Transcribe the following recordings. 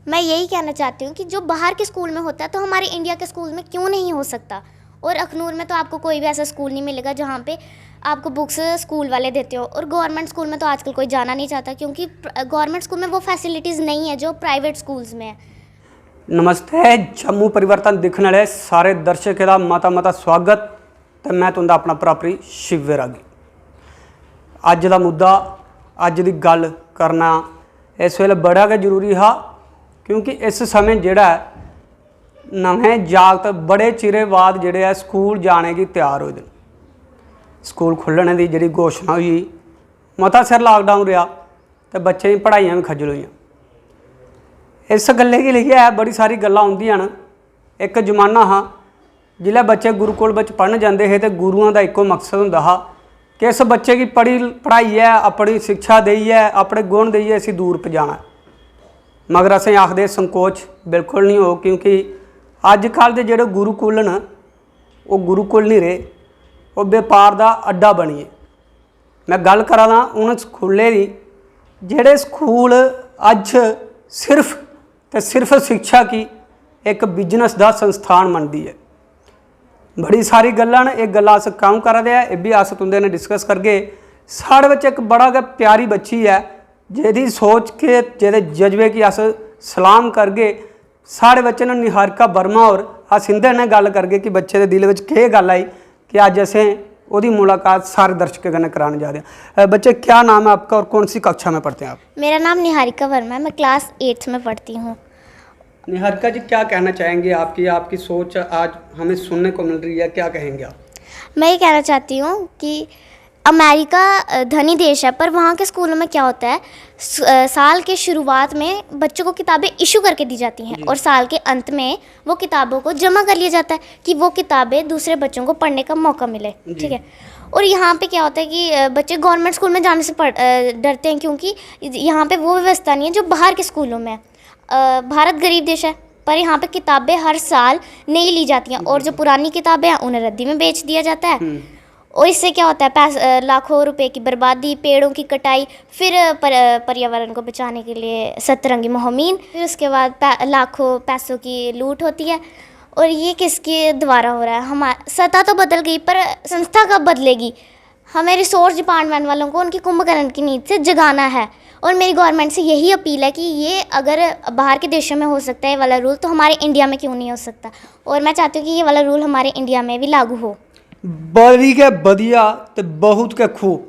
मैं यही कहना चाहती हूँ कि जो बाहर के स्कूल में होता है तो हमारे इंडिया के स्कूल में क्यों नहीं हो सकता। और अखनूर में तो आपको कोई भी ऐसा स्कूल नहीं मिलेगा जहाँ पे आपको बुक्स स्कूल वाले देते हो। और गवर्नमेंट स्कूल में तो आजकल कोई जाना नहीं चाहता, क्योंकि गवर्नमेंट स्कूल में वो फैसिलिटीज़ नहीं है जो प्राइवेट स्कूल्स में है। नमस्ते, जम्मू परिवर्तन दिखने वाले सारे दर्शकों का माता स्वागत। तो मैं तुंदा अपना भरापरी शिव वैरागी। अज का मुद्दा, अज की गल करना इस वेले बड़ा गै जरूरी हा, क्योंकि इस समय जिहड़ा नवें जागत बड़े चिरे बाद जिहड़े है स्कूल जाने की तैयार हो गए। स्कूल खुलने की जिहड़ी घोषणा हुई, मता सिर लॉकडाउन रहा तो बच्चे की पढ़ाइयां भी खज्जल हुई। इस गल्ले की लिखी है बड़ी सारी गल्लां होंदियां न। एक जमाना हा जिसलै बच्चे गुरुकुल बच पढ़न जाते थे तो गुरुओं का एको मकसद हुंदा हा कि इस बच्चे की पढ़ाई है, अपनी शिक्षा देइए, अपने गुण देइए असीं दूर पजाना। मगर असें आखदे संकोच बिल्कुल नहीं हो, क्योंकि अजकल के जोड़े गुरुकुल न वो गुरुकुल नहीं रहे, वो व्यापार का अड्डा बनिए। मैं गल करा दा उन स्कूलों की जोड़े स्कूल अज सिर्फ तो सिर्फ शिक्षा की एक बिजनेस का संस्थान बनती है। बड़ी सारी गल्लां न, एक गल्लां अस काम करा दे, ये भी अस तुंदे ने डिस्कस करगे। साढ़े बच्चे एक बड़ा गै प्यारी बच्ची है जिहदी सोच के जिहदे जज्बे की अस सलाम करगे। साढ़े बच्चे ने निहारिका वर्मा और अस इंदे ने गल करगे कि बच्चे के दिल में केह् गल आई कि अज असें ओदी मुलाकात सारे दर्शकों कन्नै कराने जा रहे हैं। बच्चे, क्या नाम है आपका और कौन सी कक्षा में पढ़ते हैं आप? मेरा नाम निहारिका वर्मा है, मैं क्लास 8th में पढ़ती हूँ। निहारिका जी, क्या कहना चाहेंगे? आपकी सोच आज हमें सुनने को मिल रही है, क्या कहेंगे आप? मैं ये कहना चाहती हूँ कि अमेरिका धनी देश है, पर वहाँ के स्कूलों में क्या होता है, साल के शुरुआत में बच्चों को किताबें इशू करके दी जाती हैं और साल के अंत में वो किताबों को जमा कर लिया जाता है कि वो किताबें दूसरे बच्चों को पढ़ने का मौका मिले। ठीक है। और यहाँ पे क्या होता है कि बच्चे गवर्नमेंट स्कूल में जाने से डरते हैं, क्योंकि यहाँ पे वो व्यवस्था नहीं है जो बाहर के स्कूलों में है। भारत गरीब देश है, पर यहाँ पे किताबें हर साल नई ली जाती हैं और जो पुरानी किताबें हैं उन्हें रद्दी में बेच दिया जाता है। और इससे क्या होता है, लाखों रुपए की बर्बादी, पेड़ों की कटाई, फिर पर्यावरण को बचाने के लिए सतरंगी मुहिम, फिर उसके बाद लाखों पैसों की लूट होती है। और ये किसके द्वारा हो रहा है? हमारी सत्ता तो बदल गई, पर संस्था कब बदलेगी? हमें रिसोर्स डिपार्टमेंट वालों को उनकी कुंभकर्ण की नींद से जगाना है। और मेरी गवर्नमेंट से यही अपील है कि ये अगर बाहर के देशों में हो सकता है ये वाला रूल, तो हमारे इंडिया में क्यों नहीं हो सकता? और मैं चाहती हूँ कि ये वाला रूल हमारे इंडिया में भी लागू हो। बड़ी गै वधिया ते बहुत गै खूब।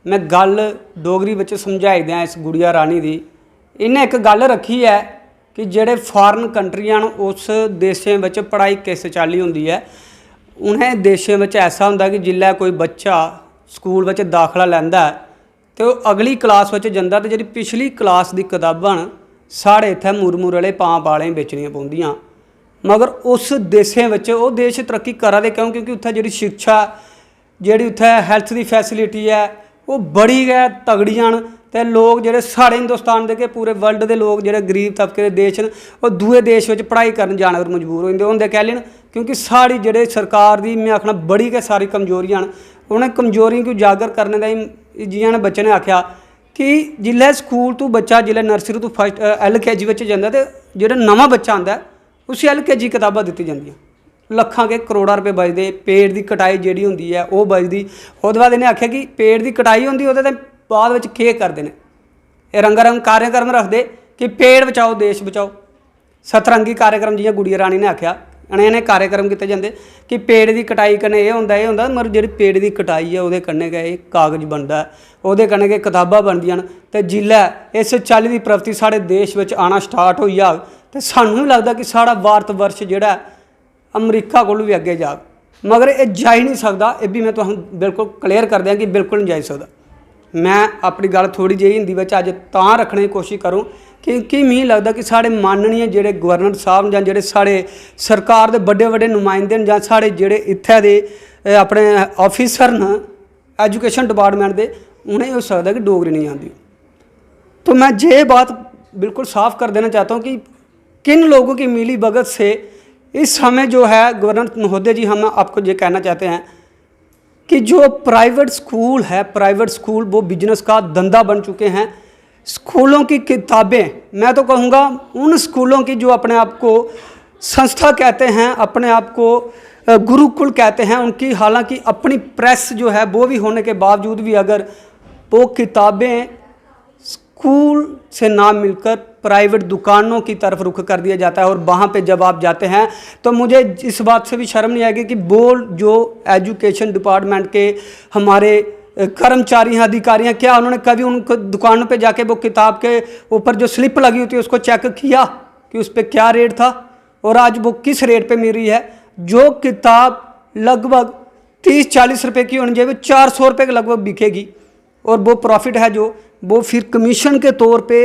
मैं गल डोगरी बच्चे समझाई दें इस गुड़िया रानी दी। इन्हें एक गल रखी है कि जेड़े फॉरन कंट्रियां न उस देशें में पढ़ाई किस चाली होंदी है। उन्हें देशें में ऐसा होंदा कि जिल्लै कोई बच्चा स्कूल में दाखला लैंदा है तो अगली क्लास में जांदा ते जिहड़ी पिछली क्लास की किताबां न साढ़े इत्थै मुरमुर वाले पांप वाले बेचनियां पौंदियां। मगर उस देशें में वो देश तरक्की करा दे क्यों? क्योंकि उत्थे जिहड़ी शिक्षा, जिहड़ी उत्थे हेल्थ की फैसिलिटी है वो बड़ी गै तगड़ियां न। ते लोग जिहड़े साढ़े हिंदुस्तान के पूरे वर्ल्ड के लोग जिहड़े गरीब तबके के देश न वो दूए देश में पढ़ाई करन जाने पर मजबूर होंदे कह लेन, क्योंकि साड़ी जिहड़े सरकार की मैं आखना बड़ी गै सारी कमजोरियां न। उन्हें कमजोरियों को उजागर करने का जियां बच्चे ने आख्या कि जिल्लै स्कूल तो बच्चा जिल्लै नर्सरी तो फस्ट LKG बच्चे जाता तो जो नवा बच्चा आता है उसी LKG किताबां दी जांदियां, लखां के करोड़ां रुपए बचते। पेड़ की कटाई जिहड़ी हुंदी है वो बचदी। उसदे बाद इन्हें आख्या कि पेड़ की कटाई हुंदी ओहदे ते बाद विच केह् करदे ने, रंगारंग कार्यक्रम रखते कि पेड़ बचाओ देश बचाओ। सतरंगी कार्यक्रम जियां गुड़िया रानी ने आख्या, इन्हें कार्यक्रम किए जाते कि पेड़ की कटाई कन्नै ये होंदा मगर जी पेड़ की कटाई है वो कन्नै गै कागज़ बनता है, वो कन्नै गै किताबां बनदियां न। तो जिल्लै इस चाल्ली की प्रवृत्ति साढ़े देश में आना स्टार्ट हो जाग तो सानूं भी लगता कि साढ़ा भारत वर्ष जिहड़ा अमरीका कोलों भी अगे जाग। मगर ये जा ही नहीं सकता। ये भी मैं तुहानूं बिल्कुल क्लीयर कर दें कि बिल्कुल नहीं जा सकता। मैं अपनी गल थोड़ी जी हिंदी में अज तां रखने की कोशिश करूँ क्योंकि मिगी लगता कि साढ़े माननीय जिहड़े गवर्नर साहब जां जिहड़े साढ़े सरकार के बड़े बड़े नुमाइंदे न जां साढ़े जिहड़े इत्थे दे अपने ऑफिसर न एजुकेशन डिपार्टमेंट के, उन्हें हो सकता कि डोगरी नहीं आती। तो मैं ये बात बिल्कुल साफ कर देना चाहता हूँ कि किन लोगों की मिली भगत से इस समय जो है गवर्नर महोदय जी हम आपको ये कहना चाहते हैं कि जो प्राइवेट स्कूल है, प्राइवेट स्कूल वो बिजनेस का धंधा बन चुके हैं। स्कूलों की किताबें, मैं तो कहूँगा उन स्कूलों की जो अपने आप को संस्था कहते हैं, अपने आप को गुरुकुल कहते हैं, उनकी हालांकि अपनी प्रेस जो है वो भी होने के बावजूद भी अगर वो किताबें स्कूल से ना मिलकर प्राइवेट दुकानों की तरफ रुख कर दिया जाता है, और वहाँ पे जब आप जाते हैं तो मुझे इस बात से भी शर्म नहीं आएगी कि वो जो एजुकेशन डिपार्टमेंट के हमारे कर्मचारी हैं, अधिकारी हैं, क्या उन्होंने कभी उन दुकानों पे जाके वो किताब के ऊपर जो स्लिप लगी होती है उसको चेक किया कि उस पर क्या रेट था और आज वो किस रेट पे मिल रही है। जो किताब लगभग 30-40 रुपए की होनी चाहिए वो 400 रुपये के लगभग बिकेगी, और वो प्रॉफिट है जो वो फिर कमीशन के तौर पे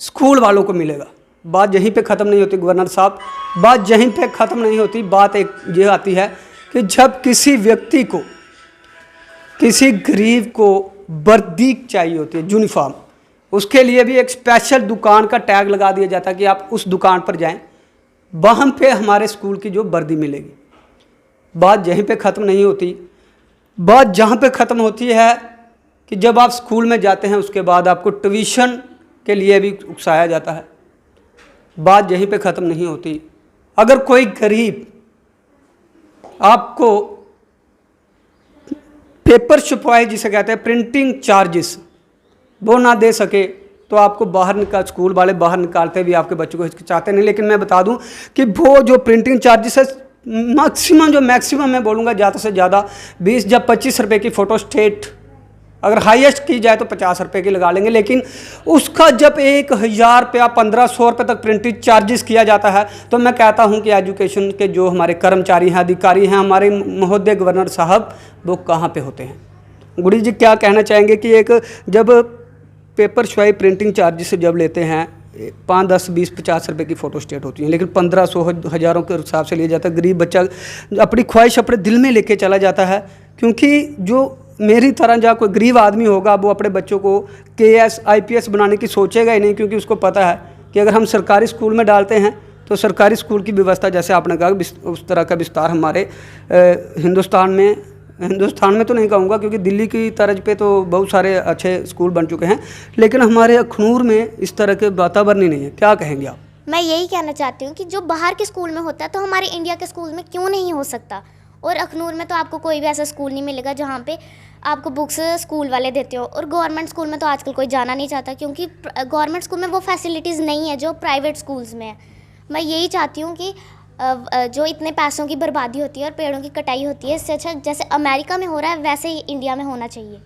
स्कूल वालों को मिलेगा। बात यहीं पे ख़त्म नहीं होती गवर्नर साहब, बात यहीं पे ख़त्म नहीं होती। बात एक ये आती है कि जब किसी व्यक्ति को, किसी गरीब को वर्दी चाहिए होती है, यूनिफॉर्म, उसके लिए भी एक स्पेशल दुकान का टैग लगा दिया जाता है कि आप उस दुकान पर जाएं, वहाँ पे हमारे स्कूल की जो वर्दी मिलेगी। बात यहीं पे ख़त्म नहीं होती। बात जहाँ पे ख़त्म होती है कि जब आप स्कूल में जाते हैं उसके बाद आपको ट्यूशन के लिए भी उकसाया जाता है। बात यहीं पे ख़त्म नहीं होती। अगर कोई गरीब आपको पेपर छपवाए, जिसे कहते हैं प्रिंटिंग चार्जेस, वो ना दे सके तो आपको बाहर निकाल, स्कूल वाले बाहर निकालते भी आपके बच्चों को हिचकिचाते नहीं। लेकिन मैं बता दूं कि वो जो प्रिंटिंग चार्जेस है मैक्सिमम मैं बोलूँगा ज़्यादा से ज़्यादा 20 या 25 रुपये की फ़ोटो स्टेट, अगर हाईएस्ट की जाए तो 50 रुपये की लगा लेंगे। लेकिन उसका जब 1000 रुपया 1500 रुपये तक प्रिंटिंग चार्जेस किया जाता है तो मैं कहता हूं कि एजुकेशन के जो हमारे कर्मचारी हैं, अधिकारी हैं, हमारे महोदय गवर्नर साहब, वो कहां पे होते हैं। गुड़ी जी क्या कहना चाहेंगे कि एक जब पेपर छुआई प्रिंटिंग चार्जेस जब लेते हैं 5, 10, 20, 50 रुपये की फ़ोटो स्टेट होती है, लेकिन 1500 हज़ारों के हिसाब से लिया जाता है। गरीब बच्चा अपनी ख्वाहिश अपने दिल में लेके चला जाता है, क्योंकि जो मेरी तरह जहाँ कोई गरीब आदमी होगा वो अपने बच्चों को KS IPS बनाने की सोचेगा ही नहीं, क्योंकि उसको पता है कि अगर हम सरकारी स्कूल में डालते हैं तो सरकारी स्कूल की व्यवस्था, जैसे आपने कहा, उस तरह का विस्तार हमारे हिंदुस्तान में तो नहीं कहूँगा, क्योंकि दिल्ली की तर्ज पे तो बहुत सारे अच्छे स्कूल बन चुके हैं, लेकिन हमारे अखनूर में इस तरह के वातावरण ही नहीं है। क्या कहेंगे आप? मैं यही कहना चाहती हूँ कि जो बाहर के स्कूल में होता है तो हमारे इंडिया के स्कूल में क्यों नहीं हो सकता। और अखनूर में तो आपको कोई भी ऐसा स्कूल नहीं मिलेगा जहाँ पे आपको बुक्स स्कूल वाले देते हो। और गवर्नमेंट स्कूल में तो आजकल कोई जाना नहीं चाहता, क्योंकि गवर्नमेंट स्कूल में वो फैसिलिटीज़ नहीं है जो प्राइवेट स्कूल्स में है। मैं यही चाहती हूँ कि जो इतने पैसों की बर्बादी होती है और पेड़ों की कटाई होती है, इससे अच्छा जैसे अमेरिका में हो रहा है वैसे ही इंडिया में होना चाहिए।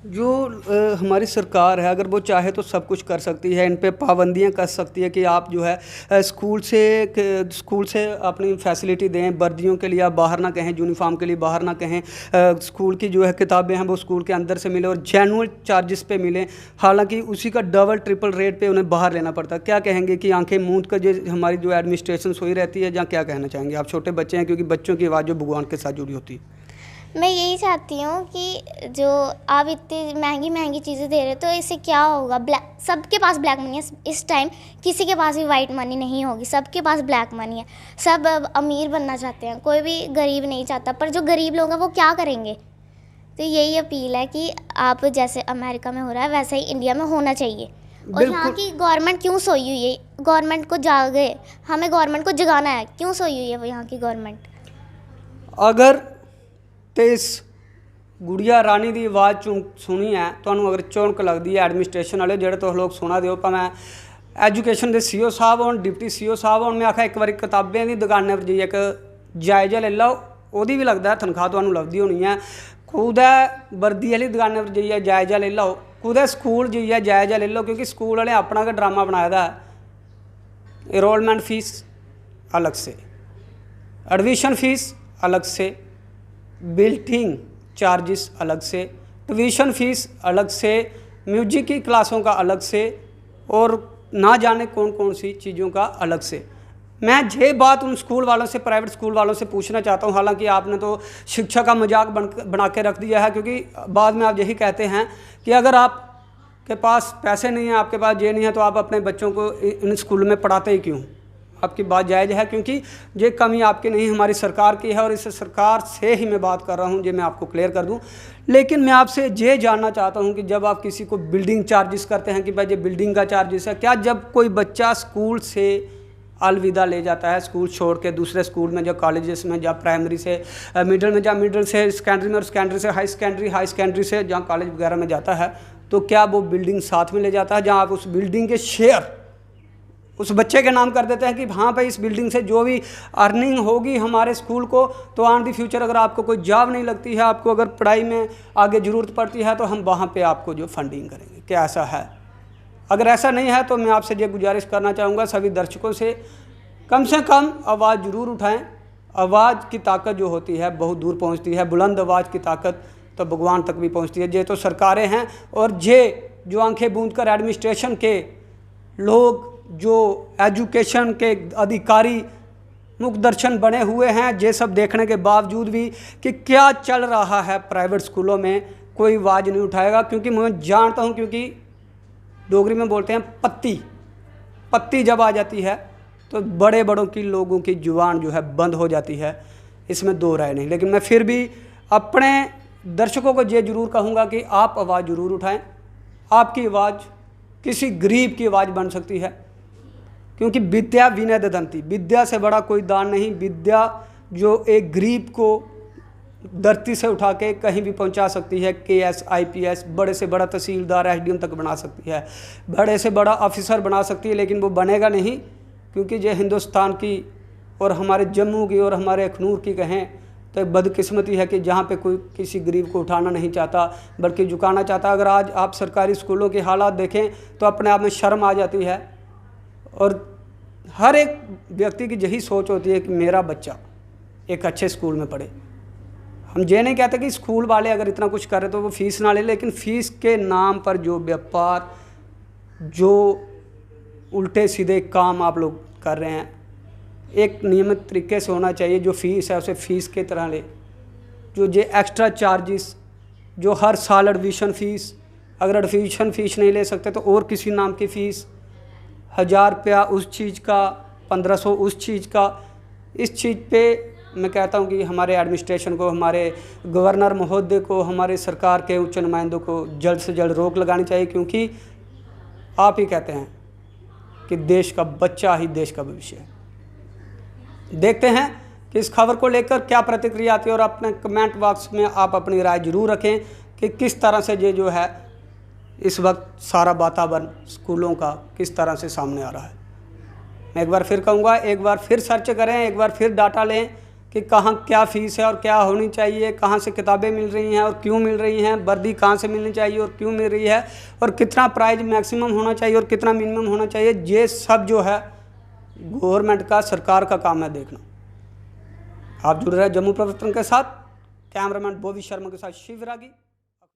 जो हमारी सरकार है, अगर वो चाहे तो सब कुछ कर सकती है, इन पे पाबंदियां कर सकती है कि आप जो है स्कूल से अपनी फैसिलिटी दें, वर्दियों के लिए आप बाहर ना कहें, यूनिफॉर्म के लिए बाहर ना कहें, स्कूल की जो है किताबें हैं वो स्कूल के अंदर से मिले और जेन्युइन चार्जेस पे मिलें, हालांकि उसी का डबल ट्रिपल रेट पे उन्हें बाहर लेना पड़ता है। क्या कहेंगे कि आंखें मूंद कर जो हमारी जो एडमिनिस्ट्रेशन सोई रहती है, या क्या कहना चाहेंगे आप? छोटे बच्चे हैं, क्योंकि बच्चों की आवाज़ जो भगवान के साथ जुड़ी होती है। मैं यही चाहती हूँ कि जो आप इतनी महंगी महंगी चीज़ें दे रहे हो तो इससे क्या होगा। सबके पास ब्लैक मनी है इस टाइम, किसी के पास भी वाइट मनी नहीं होगी, सबके पास ब्लैक मनी है। सब अब अमीर बनना चाहते हैं, कोई भी गरीब नहीं चाहता। पर जो गरीब लोग हैं वो क्या करेंगे। तो यही अपील है कि आप जैसे अमेरिका में हो रहा है वैसे ही इंडिया में होना चाहिए। और यहाँ की गवर्नमेंट क्यों सोई हुई है, गवर्नमेंट को जागे, हमें गवर्नमेंट को जगाना है। क्यों सोई हुई है वो यहाँ की गवर्नमेंट? अगर तो इस गुड़िया रानी की आवाज़ सुनी है, तो अगर चौंक लगती है एडमिनिस्ट्रेशन वाले जोड़े तो लोग सुना दो, भावें एजुकेशन के CO साहब हो, डिप्टी CO साहब हो। मैं आखा एक बार किताबें की दुकानें पर जाइए एक जायजा ले लो, वो भी लगता है तनख्वाह तो लगती होनी है। कुदै वर्दी वाली दुकानें पर जाइए जायजा ले लो, कुदै स्कूल जाइए जायजा ले लो, क्योंकि स्कूल वाले अपना गै ड्रामा बनाया है। इनरोलमेंट फीस अलग से, एडमिशन फीस अलग से, बिल्डिंग चार्जेस अलग से, ट्यूशन फीस अलग से, म्यूजिक की क्लासों का अलग से, और ना जाने कौन कौन सी चीज़ों का अलग से। मैं ये बात उन स्कूल वालों से, प्राइवेट स्कूल वालों से पूछना चाहता हूँ। हालांकि आपने तो शिक्षा का मजाक बना के रख दिया है, क्योंकि बाद में आप यही कहते हैं कि अगर आपके पास पैसे नहीं हैं, आपके पास ये नहीं है, तो आप अपने बच्चों को इन स्कूल में पढ़ाते ही क्यों? आपकी बात जायज़ है, क्योंकि ये कमी आपकी नहीं हमारी सरकार की है, और इस सरकार से ही मैं बात कर रहा हूँ, ये मैं आपको क्लियर कर दूँ। लेकिन मैं आपसे ये जानना चाहता हूँ कि जब आप किसी को बिल्डिंग चार्जेस करते हैं कि भाई ये बिल्डिंग का चार्जेस है, क्या जब कोई बच्चा स्कूल से अलविदा ले जाता है, स्कूल छोड़ के दूसरे स्कूल में, जब कॉलेजेस में, जब प्राइमरी से मिडिल में, जब मिडिल से सेकेंडरी में, और सेकेंडरी से हाई सेकेंडरी से जहाँ कॉलेज वगैरह में जाता है, तो क्या वो बिल्डिंग साथ में ले जाता है, जहाँ आप उस बिल्डिंग के शेयर उस बच्चे के नाम कर देते हैं कि हाँ भाई इस बिल्डिंग से जो भी अर्निंग होगी हमारे स्कूल को, तो ऑन दी फ्यूचर अगर आपको कोई जॉब नहीं लगती है, आपको अगर पढ़ाई में आगे ज़रूरत पड़ती है, तो हम वहाँ पे आपको जो फंडिंग करेंगे। क्या ऐसा है? अगर ऐसा नहीं है तो मैं आपसे ये गुजारिश करना चाहूँगा सभी दर्शकों से कम आवाज़ ज़रूर उठाएँ। आवाज़ की ताकत जो होती है बहुत दूर पहुँचती है, बुलंद आवाज़ की ताकत तो भगवान तक भी पहुँचती है। ये तो सरकारें हैं, और ये जो आंखें बूंद कर एडमिनिस्ट्रेशन के लोग, जो एजुकेशन के अधिकारी मुखदर्शन बने हुए हैं, ये सब देखने के बावजूद भी कि क्या चल रहा है प्राइवेट स्कूलों में, कोई आवाज़ नहीं उठाएगा। क्योंकि मैं जानता हूं, क्योंकि डोगरी में बोलते हैं पत्ती जब आ जाती है तो बड़े बड़ों की लोगों की जुबान जो है बंद हो जाती है, इसमें दो राय नहीं। लेकिन मैं फिर भी अपने दर्शकों को ये ज़रूर कहूँगा कि आप आवाज़ ज़रूर उठाएँ। आपकी आवाज़ किसी गरीब की आवाज़ बन सकती है, क्योंकि विद्या विनय ददंती, विद्या से बड़ा कोई दान नहीं। विद्या जो एक गरीब को धरती से उठा के कहीं भी पहुंचा सकती है, KS IPS, बड़े से बड़ा तहसीलदार SDM तक बना सकती है, बड़े से बड़ा ऑफिसर बना सकती है। लेकिन वो बनेगा नहीं, क्योंकि ये हिंदुस्तान की और हमारे जम्मू की और हमारे अखनूर की कहें तो बदकिस्मती है कि जहाँ पे कोई किसी गरीब को उठाना नहीं चाहता बल्कि झुकाना चाहता। अगर आज आप सरकारी स्कूलों के हालात देखें तो अपने आप में शर्म आ जाती है, और हर एक व्यक्ति की यही सोच होती है कि मेरा बच्चा एक अच्छे स्कूल में पढ़े। हम ये नहीं कहते कि स्कूल वाले अगर इतना कुछ कर रहे तो वो फीस ना ले, लेकिन फ़ीस के नाम पर जो व्यापार, जो उल्टे सीधे काम आप लोग कर रहे हैं, एक नियमित तरीके से होना चाहिए। जो फ़ीस है उसे फ़ीस की तरह ले। जो ये एक्स्ट्रा चार्जेस, जो हर साल एडमिशन फ़ीस, अगर एडमिशन फ़ीस नहीं ले सकते तो और किसी नाम की फ़ीस, 1000 रुपया उस चीज़ का, 1500 उस चीज़ का। इस चीज़ पे मैं कहता हूँ कि हमारे एडमिनिस्ट्रेशन को, हमारे गवर्नर महोदय को, हमारे सरकार के उच्च नुमाइंदों को जल्द से जल्द रोक लगानी चाहिए, क्योंकि आप ही कहते हैं कि देश का बच्चा ही देश का भविष्य है। देखते हैं कि इस खबर को लेकर क्या प्रतिक्रिया आती है, और अपने कमेंट बॉक्स में आप अपनी राय जरूर रखें कि किस तरह से ये जो है इस वक्त सारा वातावरण स्कूलों का किस तरह से सामने आ रहा है। मैं एक बार फिर कहूँगा, एक बार फिर सर्च करें, एक बार फिर डाटा लें कि कहाँ क्या फ़ीस है और क्या होनी चाहिए, कहाँ से किताबें मिल रही हैं और क्यों मिल रही हैं, वर्दी कहाँ से मिलनी चाहिए और क्यों मिल रही है, और कितना प्राइस मैक्सिमम होना चाहिए और कितना मिनिमम होना चाहिए। ये सब जो है गवर्नमेंट का, सरकार का काम है देखना। आप जुड़ रहे हैं जम्मू प्रवर्तन के साथ। कैमरामैन बोवी शर्मा के साथ शिव रागी।